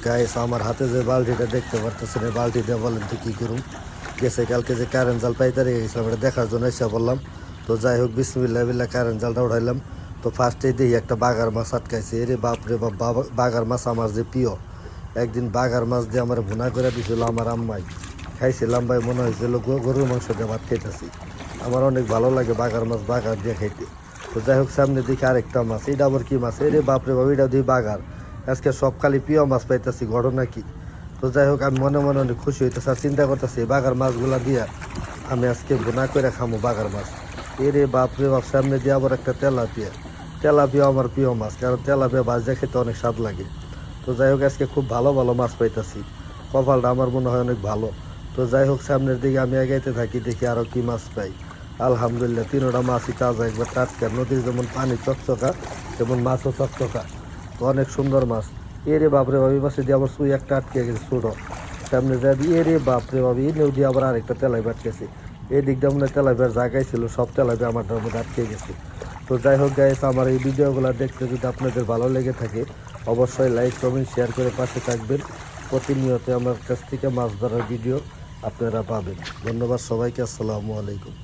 Guys আমার হাতে যে বালতিটা দেখতে পারতেছেন এই বালতি দিয়ে বলেন তো কী করুম। গেছে কালকে যে কারেন্ট জাল পাইতে গেছিলাম এটা দেখার জন্য এসে বললাম। তো যাই হোক বিসমিল্লাহ বিল্লাহ কারেন্ট জালটা উঠাইলাম। তো ফার্স্টেই দেখি একটা বাগার মাছ আটকাইছে। এরে বাপরে বাপ, বাগার মাছ আমার যে প্রিয়। একদিন বাগার মাছ দিয়ে আমার ভুনা করে দিয়েছিল আমার আম্মাই। খাইছিলাম ভাই, মনে হয়েছিল গরুর মাংস দিয়ে ভাত খাইতেছি। আমার অনেক ভালো লাগে বাগার মাছ বাগার দিয়ে খাইতে। তো যাই হোক সামনে দিকে আরেকটা মাছ, এটা আবার কি মাছ? এরে বাপরে বাপ, এটা দিয়ে বাগার। আজকে সব খালি প্রিয় মাছ পাইতেছি, ঘটনা কি? তো যাই হোক আমি মনে মনে অনেক খুশি হইতেছি আর চিন্তা করতেছি বাগার মাছগুলা দিয়া আমি আজকে ভুনা করে খামো বাগার মাছ। এরে বাপরে বাপ, সামনে দিয়ে আবার একটা তেলাপিয়া। তেলাপিয়া আমার প্রিয় মাছ, কারণ তেলাপিয়া ভাজা খেতে অনেক স্বাদ লাগে। তো যাই হোক আজকে খুব ভালো ভালো মাছ পাইতেছি, কপালটা আমার মনে হয় অনেক ভালো। তো যাই হোক সামনের দিকে আমি এগাইতে থাকি, দেখি আরও কি মাছ পাই। আলহামদুলিল্লাহ তিনোটা মাছই তাজা, একবার টাটকা। নদীর যেমন পানি চকচকা তেমন মাছও চকচকা। তো অনেক সুন্দর মাছ। এরে বাপরে বাবি মাছে দিয়ে আবার সুই একটা আটকে গেছে ছোটো। সামনে যা দিয়ে এরে বাপরে বাবি নেও দিয়ে আবার আরেকটা তেলাইবে আটকেছে। এই দিকটা মনে হয় তেলাইবার জায়গায় ছিল, সব তেলাইবে আমারটার মধ্যে আটকে গেছে। তো যাই হোক গাইস, আমার এই ভিডিওগুলো দেখতে যদি আপনাদের ভালো লেগে থাকে অবশ্যই লাইক কমেন্ট শেয়ার করে পাশে থাকবেন। প্রতিনিয়ত আমার কাছ থেকে মাছ ধরার ভিডিও আপনারা পাবেন। ধন্যবাদ সবাইকে, আসসালামু আলাইকুম।